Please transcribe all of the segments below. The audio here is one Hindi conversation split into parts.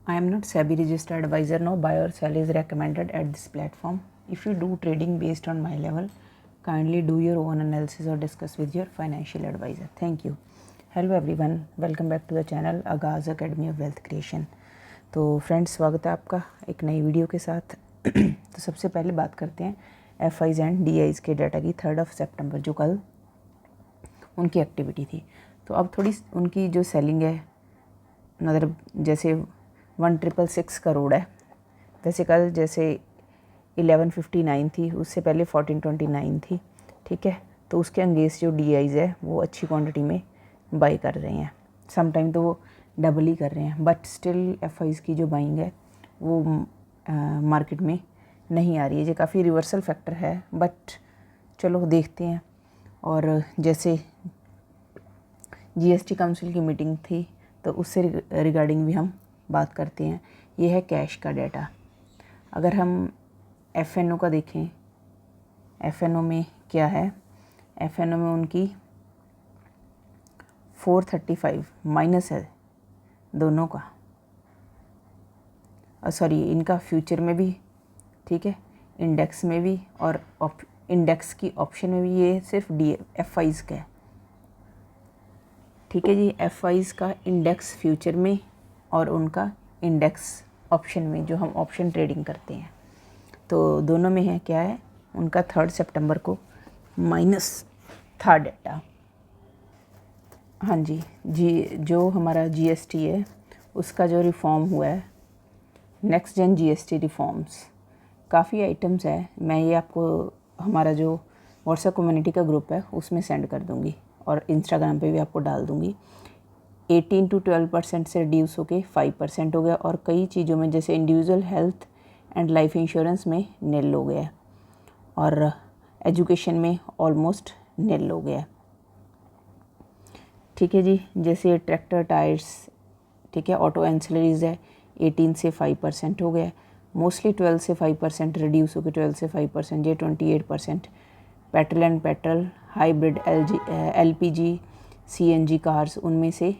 I am not SEBI registered advisor. No buy or sell is recommended at this platform. If you do trading based on my level, kindly do your own analysis or discuss with your financial advisor. Thank you. Hello everyone, welcome back to the channel Aagaz academy of wealth creation. तो फ्रेंड्स, स्वागत है आपका एक नई वीडियो के साथ। तो सबसे पहले बात करते हैं एफआईज एंड डीआईज के डाटा की 3 सितंबर जो कल उनकी एक्टिविटी थी। तो अब थोड़ी उनकी जो सेलिंग है, मतलब जैसे 1666 करोड़ है, वैसे कल जैसे 1159 थी, उससे पहले 1429 थी। ठीक है, तो उसके अंगेंस्ट जो डीआईज है वो अच्छी क्वांटिटी में बाई कर रहे हैं। सम टाइम तो वो डबल ही कर रहे हैं, बट स्टिल एफआईज की जो बाइंग है वो मार्केट में नहीं आ रही है। ये काफ़ी रिवर्सल फैक्टर है, बट चलो देखते हैं। और जैसे जीएसटी काउंसिल की मीटिंग थी तो उससे रिगार्डिंग भी हम बात करते हैं। ये है कैश का डाटा। अगर हम एफएनओ का देखें, एफएनओ में क्या है, एफएनओ में उनकी 435 माइनस है दोनों का, सॉरी इनका फ्यूचर में भी, ठीक है, इंडेक्स में भी और इंडेक्स की ऑप्शन में भी। ये सिर्फ एफआईज का है, ठीक है जी। एफआईज का इंडेक्स फ्यूचर में और उनका इंडेक्स ऑप्शन में, जो हम ऑप्शन ट्रेडिंग करते हैं, तो दोनों में है क्या है, उनका 3 सितंबर को माइनस था डाटा। हाँ जी, जो हमारा जीएसटी है उसका जो रिफॉर्म हुआ है, नेक्स्ट जेन जीएसटी रिफॉर्म्स, काफ़ी आइटम्स है। मैं ये आपको हमारा जो व्हाट्सएप कम्युनिटी का ग्रुप है उसमें सेंड कर दूँगी और इंस्टाग्राम पे भी आपको डाल दूँगी। 18 to 12% से रिड्यूस होके 5% हो गया, और कई चीज़ों में जैसे individual health and life insurance में निल हो गया, और एजुकेशन में ऑलमोस्ट निल हो गया। ठीक है जी। जैसे ट्रैक्टर टायर्स, ठीक है, ऑटो एंसिलरीज है, 18 से 5% हो गया, मोस्टली 12 से 5% रिड्यूस हो गया, 12 से 5%, ये 28%। Petrol and petrol, hybrid, LPG, CNG cars, उनमें से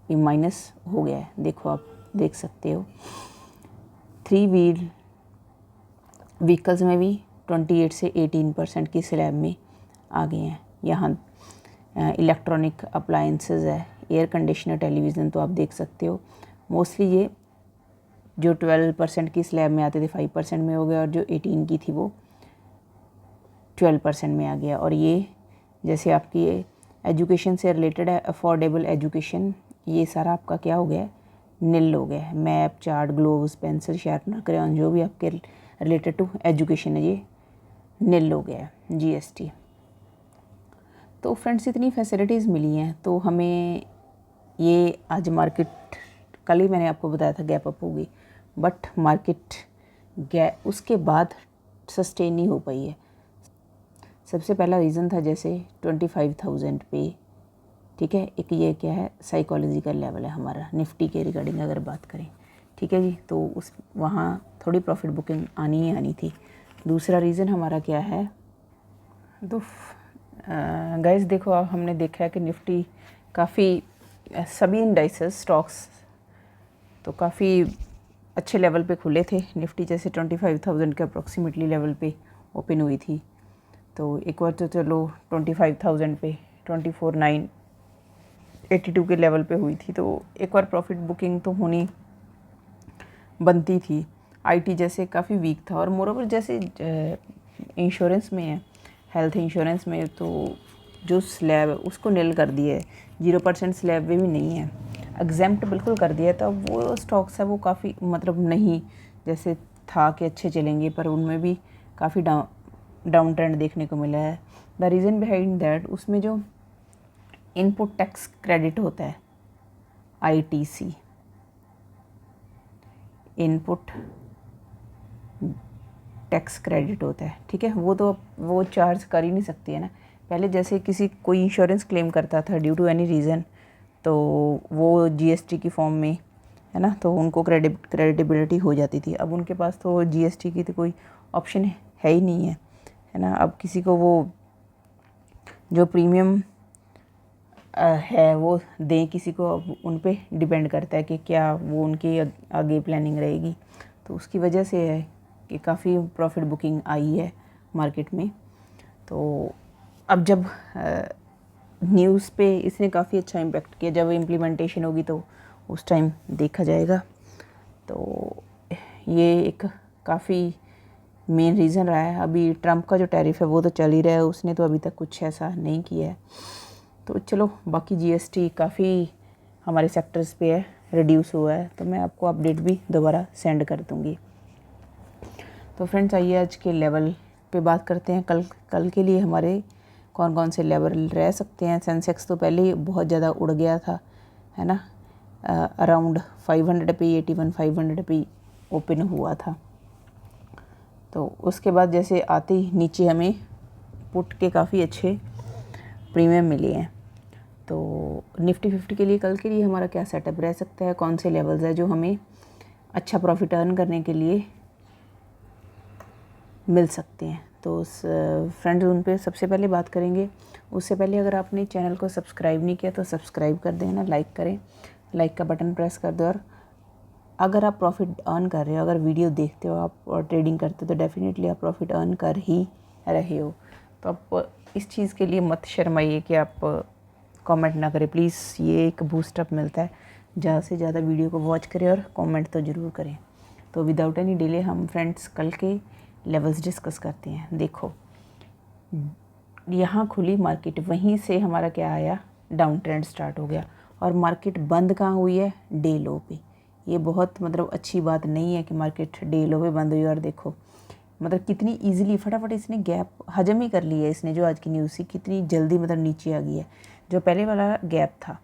ये माइनस हो गया है। देखो, आप देख सकते हो। 3 व्हील व्हीकल्स में भी 28 से 18% की स्लैब में आ गए हैं। यहाँ इलेक्ट्रॉनिक अप्लायंसेस है, एयर कंडीशनर, टेलीविज़न, तो आप देख सकते हो मोस्टली ये जो 12% की स्लैब में आते थे 5% में हो गया, और जो 18 की थी वो 12% में आ गया। और ये जैसे आपकी एजुकेशन से रिलेटेड है, अफोर्डेबल एजुकेशन, ये सारा आपका क्या हो गया है, निल हो गया है। Map, chart, gloves, pencil, sharpener, crayon, जो भी आपके रिलेटेड टू एजुकेशन है, ये निल हो गया है जीएसटी। तो फ्रेंड्स, इतनी फैसिलिटीज़ मिली हैं, तो हमें ये आज मार्केट, कल ही मैंने आपको बताया था गैप अप होगी, बट मार्केट उसके बाद सस्टेन नहीं हो पाई है। सबसे पहला रीज़न था जैसे 25,000 पे, ठीक है। एक ये क्या है, साइकोलॉजिकल लेवल है हमारा निफ्टी के रिगार्डिंग अगर बात करें, ठीक है जी। तो उस वहाँ थोड़ी प्रॉफिट बुकिंग आनी ही आनी थी। दूसरा रीज़न हमारा क्या है, तो गाइस देखो, अब हमने देखा है कि निफ्टी काफ़ी, सभी इंडाइसेस स्टॉक्स तो काफ़ी अच्छे लेवल पे खुले थे। निफ्टी जैसे 25,000 के अप्रॉक्सीमेटली लेवल पे ओपन हुई थी, तो एक बार तो चलो 25,000 पे 24,982 के लेवल पे हुई थी, तो एक बार प्रॉफिट बुकिंग तो होनी बनती थी। आईटी जैसे काफ़ी वीक था, और मोरोवर जैसे इंश्योरेंस में है, हेल्थ इंश्योरेंस में, तो जो स्लैब है उसको निल कर दिया है, 0% स्लैब में भी नहीं है, एग्जेम्प्ट बिल्कुल कर दिया। तो अब वो स्टॉक्स है वो काफ़ी, मतलब नहीं जैसे था कि अच्छे चलेंगे, पर उनमें भी काफ़ी डाउन ट्रेंड देखने को मिला है। द रीज़न बिहाइंड दैट, उसमें जो इनपुट टैक्स क्रेडिट होता है, आईटीसी, इनपुट टैक्स क्रेडिट होता है, ठीक है, वो तो वो चार्ज कर ही नहीं सकती है ना। पहले जैसे कोई इंश्योरेंस क्लेम करता था ड्यू टू एनी रीज़न, तो वो जीएसटी की फॉर्म में, है ना, तो उनको क्रेडिटेबिलिटी हो जाती थी। अब उनके पास तो जीएसटी की तो कोई ऑप्शन है ही नहीं है ना। अब किसी को वो जो प्रीमियम है वो दें किसी को, अब उन पे डिपेंड करता है कि क्या वो उनकी आगे प्लानिंग रहेगी। तो उसकी वजह से है कि काफ़ी प्रॉफिट बुकिंग आई है मार्केट में। तो अब जब न्यूज़ पे इसने काफ़ी अच्छा इम्पेक्ट किया, जब इम्प्लीमेंटेशन होगी तो उस टाइम देखा जाएगा। तो ये एक काफ़ी मेन रीज़न रहा है। अभी ट्रंप का जो टैरिफ है वो तो चल ही रहा है, उसने तो अभी तक कुछ ऐसा नहीं किया है। तो चलो बाकी जीएसटी काफ़ी हमारे सेक्टर्स पे है, रिड्यूस हुआ है, तो मैं आपको अपडेट भी दोबारा सेंड कर दूँगी। तो फ्रेंड्स आइए आज के लेवल पे बात करते हैं। कल के लिए हमारे कौन कौन से लेवल रह सकते हैं। सेंसेक्स तो पहले ही बहुत ज़्यादा उड़ गया था, है ना, अराउंड 500 पे 81-500 पे ओपन हुआ था। तो उसके बाद जैसे आते ही नीचे हमें पुट के काफ़ी अच्छे प्रीमियम मिले हैं। तो निफ्टी 50 के लिए कल के लिए हमारा क्या सेटअप रह सकता है, कौन से लेवल्स है जो हमें अच्छा प्रॉफिट अर्न करने के लिए मिल सकते हैं। तो उस फ्रेंड्स उन पे सबसे पहले बात करेंगे। उससे पहले अगर आपने चैनल को सब्सक्राइब नहीं किया तो सब्सक्राइब कर देना, लाइक करें, लाइक का बटन प्रेस कर दो। और अगर आप प्रॉफिट अर्न कर रहे हो, अगर वीडियो देखते हो आप और ट्रेडिंग करते हो तो डेफिनेटली आप प्रॉफिट अर्न कर ही रहे हो। तो आप इस चीज़ के लिए मत शर्माइए कि आप कमेंट ना करें प्लीज़। ये एक बूस्टअप मिलता है, ज़्यादा से ज़्यादा वीडियो को वॉच करें और कमेंट तो ज़रूर करें। तो विदाउट एनी डिले हम फ्रेंड्स कल के लेवल्स डिस्कस करते हैं। देखो यहाँ खुली मार्केट, वहीं से हमारा क्या आया, डाउन ट्रेंड स्टार्ट हो गया और मार्केट बंद कहाँ हुई है, डे लो पे। ये बहुत मतलब अच्छी बात नहीं है कि मार्केट डे लो पे बंद हुई। और देखो मतलब कितनी इजीली फटाफट इसने गैप हजम ही कर लिया है इसने, जो आज की न्यूज़ थी कितनी जल्दी मतलब नीचे आ गई है। जो पहले वाला गैप था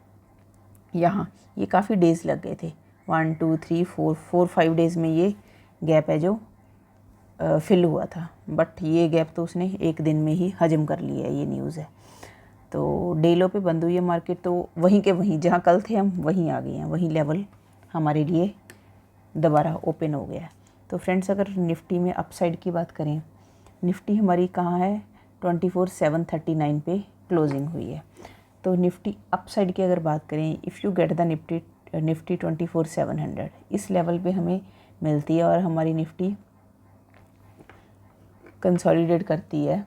यहाँ, ये काफ़ी डेज़ लग गए थे, 1 2 3 4 5 डेज़ में ये गैप है जो फिल हुआ था। बट ये गैप तो उसने एक दिन में ही हजम कर लिया है, ये न्यूज़ है। तो डे लो पे बंद हुई है मार्केट, तो वहीं के वहीं जहाँ कल थे हम वहीं आ गए हैं, वहीं लेवल हमारे लिए दोबारा ओपन हो गया है। तो फ्रेंड्स अगर निफ्टी में अपसाइड की बात करें, निफ्टी हमारी कहाँ है, 24,739 पे क्लोजिंग हुई है। तो निफ्टी अपसाइड की अगर बात करें, if you get the Nifty 24,700 इस लेवल पे हमें मिलती है और हमारी निफ्टी कंसोलिडेट करती है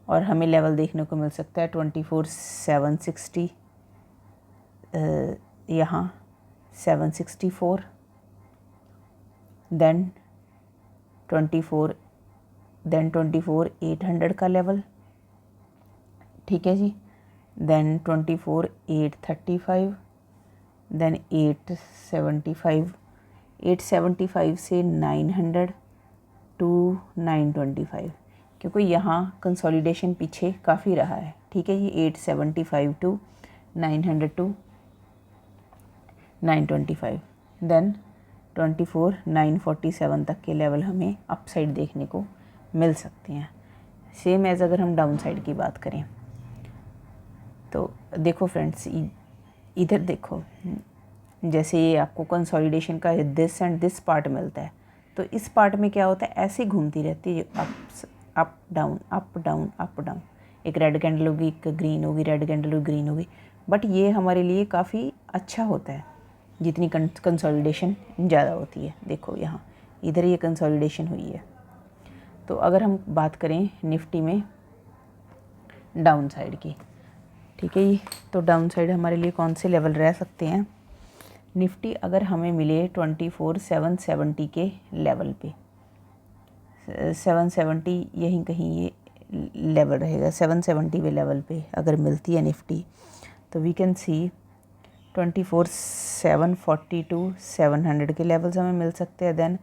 और हमें लेवल देखने को मिल सकता है 24,760, यहाँ 764, देन 24,800 का लेवल, ठीक है जी, देन 24,835, देन 875 से 900 टू 925, क्योंकि यहाँ कंसोलिडेशन पीछे काफ़ी रहा है, ठीक है। ये 875 टू 900 टू 925, देन 24,947 तक के लेवल हमें अपसाइड देखने को मिल सकते हैं। सेम एज़ अगर हम डाउन साइड की बात करें तो देखो फ्रेंड्स, इधर देखो, जैसे ये आपको कंसोलिडेशन का दिस एंड दिस पार्ट मिलता है, तो इस पार्ट में क्या होता है, ऐसे घूमती रहती है, up down up down up down. एक रेड कैंडल होगी, एक ग्रीन होगी, रेड कैंडल होगी, ग्रीन होगी। बट ये हमारे लिए काफ़ी अच्छा होता है जितनी कंसोलिडेशन ज़्यादा होती है। देखो यहाँ इधर ये कंसोलिडेशन हुई है। तो अगर हम बात करें निफ्टी में डाउन साइड की, ठीक है जी, तो डाउन साइड हमारे लिए कौन से लेवल रह सकते हैं। निफ्टी अगर हमें मिले 24,770 के लेवल पे, 770 यहीं कहीं ये लेवल रहेगा, 770 पे लेवल पे अगर मिलती है निफ्टी, तो वी कैन सी 24,740 टू 700 के लेवल्स हमें मिल सकते हैं। Then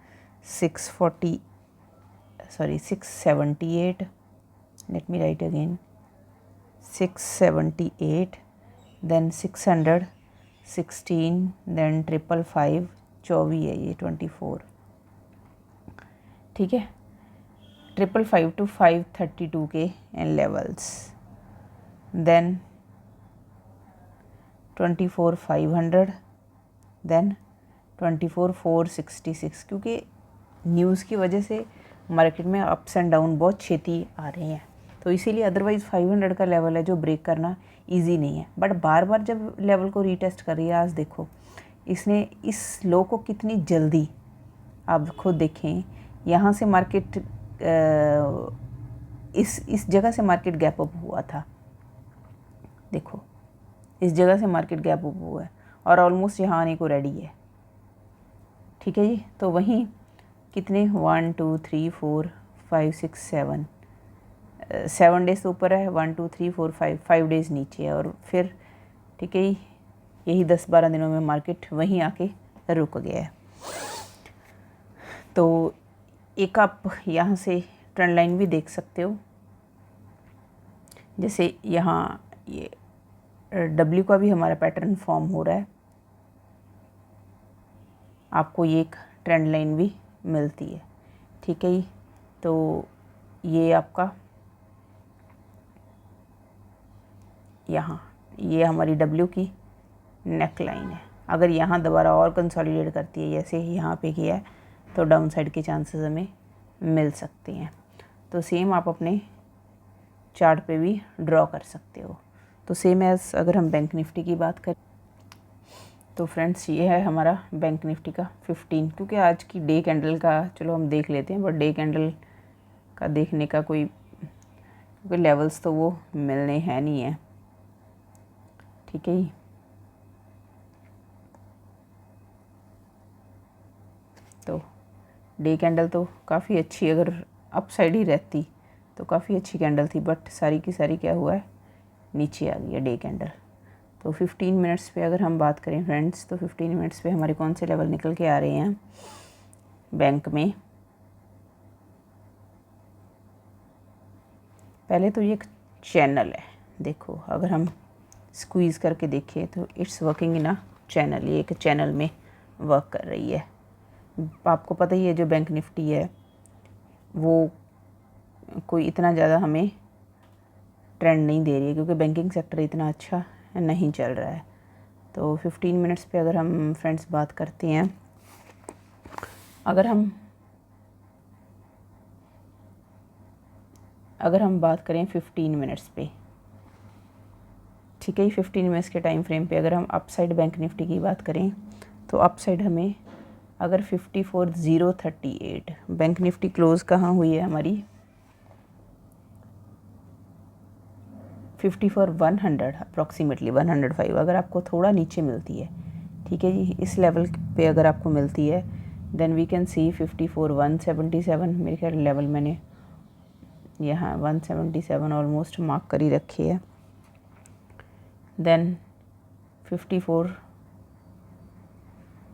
678, let me write again, 678, then 600, 16, then 555, 24 है ये 24, ठीक है, 555 टू 532 के लेवल्स, देन 24,500, देन 24,466, क्योंकि न्यूज़ की वजह से मार्केट में अप्स एंड डाउन बहुत छेती आ रहे हैं, तो इसीलिए अदरवाइज़ 500 का लेवल है जो ब्रेक करना इजी नहीं है, बट बार बार जब लेवल को रीटेस्ट कर रही है, आज देखो इसने इस लो को कितनी जल्दी, आप खुद देखें, यहाँ से मार्केट इस जगह से मार्केट गैप अप हुआ था, देखो इस जगह से मार्केट गैप अप हुआ है और ऑलमोस्ट यहाँ आने को रेडी है। ठीक है जी, तो वहीं कितने 1 2 3 4 5 6 7 डेज ऊपर है, 1 2 3 4 5 डेज नीचे है, और फिर ठीक है जी, यही 10-12 दिनों में मार्केट वहीं आके रुक गया है। तो एक आप यहाँ से ट्रेंड लाइन भी देख सकते हो, जैसे यहाँ ये डब्ल्यू का भी हमारा पैटर्न फॉर्म हो रहा है, आपको ये एक ट्रेंड लाइन भी मिलती है। ठीक है जी, तो ये आपका यहाँ ये हमारी डब्ल्यू की नेक लाइन है। अगर यहाँ दोबारा और कंसोलिडेट करती है जैसे यहाँ पे किया है, तो डाउन साइड के चांसेस हमें मिल सकते हैं। तो सेम आप अपने चार्ट पे भी ड्रॉ कर सकते हो। तो सेम एज अगर हम बैंक निफ्टी की बात करें, तो फ्रेंड्स ये है हमारा बैंक निफ्टी का 15, क्योंकि आज की डे कैंडल का चलो हम देख लेते हैं, बट डे कैंडल का देखने का क्योंकि लेवल्स तो वो मिलने हैं नहीं है। ठीक है जी, तो डे कैंडल तो काफ़ी अच्छी, अगर अप साइड ही रहती तो काफ़ी अच्छी कैंडल थी, बट सारी की सारी क्या हुआ है, नीचे आ गई है डे कैंडल। तो 15 मिनट्स पे अगर हम बात करें फ्रेंड्स, तो 15 मिनट्स पे हमारे कौन से लेवल निकल के आ रहे हैं बैंक में। पहले तो ये एक चैनल है, देखो अगर हम स्क्वीज़ करके देखें तो it's working in a channel, ये एक चैनल में वर्क कर रही है। आपको पता ही है जो बैंक निफ्टी है वो कोई इतना ज़्यादा हमें ट्रेंड नहीं दे रही है, क्योंकि बैंकिंग सेक्टर इतना अच्छा नहीं चल रहा है। तो 15 मिनट्स पे अगर हम फ्रेंड्स बात करते हैं, अगर हम बात करें 15 मिनट्स पे, ठीक है, 15 मिनट्स के टाइम फ्रेम पे अगर हम अप साइड बैंक निफ्टी की बात करें, तो अप साइड हमें अगर 54,038, बैंक निफ्टी क्लोज कहाँ हुई है हमारी 54,100 अप्रॉक्सीमेटली 105, अगर आपको थोड़ा नीचे मिलती है, ठीक है जी, इस लेवल पे अगर आपको मिलती है, देन वी कैन सी 54,177, मेरे ख्याल लेवल मैंने यहाँ 177 ऑलमोस्ट मार्क कर ही रखी है। Then 54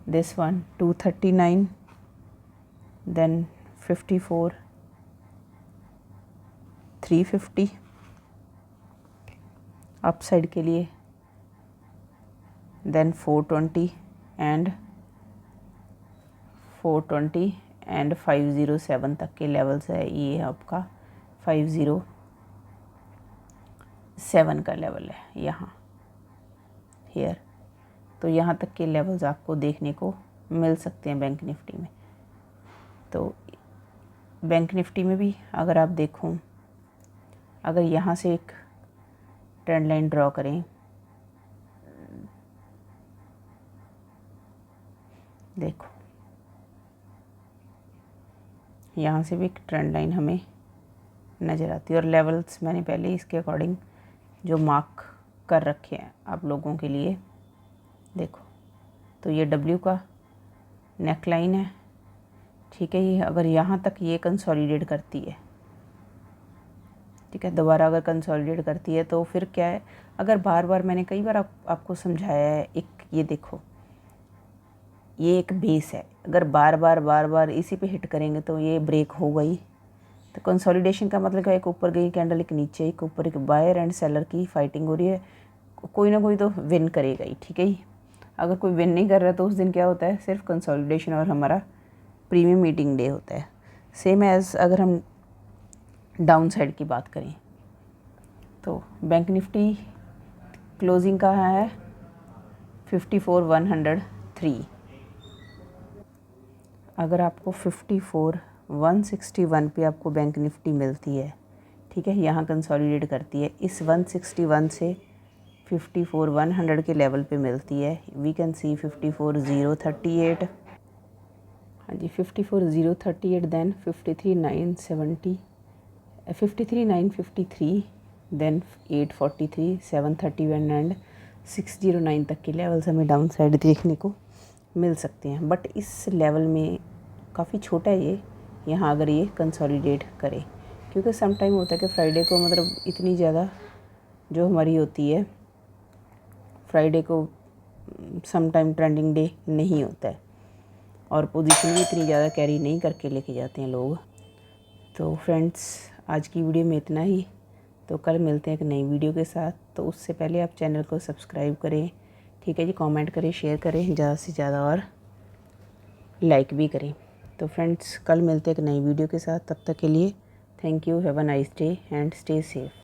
this one 239, then 54 350 up side के लिए, देन 420 एंड 507 तक के लेवल्स है। ये आपका 507 का लेवल है यहाँ हेयर, तो यहाँ तक के लेवल्स आपको देखने को मिल सकते हैं बैंक निफ्टी में। तो बैंक निफ्टी में भी अगर आप देखो, अगर यहाँ से एक ट्रेंड लाइन ड्रॉ करें, देखो यहाँ से भी एक ट्रेंड लाइन हमें नज़र आती है, और लेवल्स मैंने पहले इसके अकॉर्डिंग जो मार्क कर रखे हैं आप लोगों के लिए, देखो तो ये डब्ल्यू का नेक लाइन है, ठीक है। ये अगर यहाँ तक ये कंसोलिडेट करती है, ठीक है, दोबारा अगर कंसोलिडेट करती है तो फिर क्या है, अगर बार बार मैंने कई बार आपको समझाया है, एक ये देखो ये एक बेस है, अगर बार बार इसी पे हिट करेंगे तो ये ब्रेक हो गई, तो कंसोलिडेशन का मतलब है एक ऊपर गई कैंडल, एक नीचे, एक ऊपर, एक बायर एंड सेलर की फाइटिंग हो रही है, कोई ना कोई तो विन करेगा ही, ठीक है ही। अगर कोई विन नहीं कर रहा तो उस दिन क्या होता है, सिर्फ कंसोलिडेशन और हमारा प्रीमियम मीटिंग डे होता है। सेम एज अगर हम डाउन साइड की बात करें, तो बैंक निफ्टी क्लोजिंग कहाँ है 54,103, अगर आपको 54,161 पे आपको बैंक निफ्टी मिलती है, ठीक है, यहाँ कंसोलिडेट करती है, इस 161 से 54 100 के लेवल पे मिलती है। वी कैन सी 54,038, हाँ जी 54,038, देन 53,970, 53,953, देन 843, 731 एंड 609 तक के लेवल्स हमें डाउन साइड देखने को मिल सकते हैं। बट इस लेवल में काफ़ी छोटा है ये, यहाँ अगर ये कंसोलिडेट करे, क्योंकि सम टाइम होता है कि फ्राइडे को मतलब इतनी ज़्यादा जो हमारी होती है, फ्राइडे को सम टाइम ट्रेंडिंग डे नहीं होता है और पोजीशन भी इतनी ज़्यादा कैरी नहीं करके लेके जाते हैं लोग। तो फ्रेंड्स आज की वीडियो में इतना ही, तो कल मिलते हैं एक नई वीडियो के साथ। तो उससे पहले आप चैनल को सब्सक्राइब करें, ठीक है जी, कमेंट करें, शेयर करें ज़्यादा से ज़्यादा और लाइक भी करें। तो फ्रेंड्स कल मिलते हैं एक नई वीडियो के साथ, तब तक के लिए thank you, have a nice day and stay safe.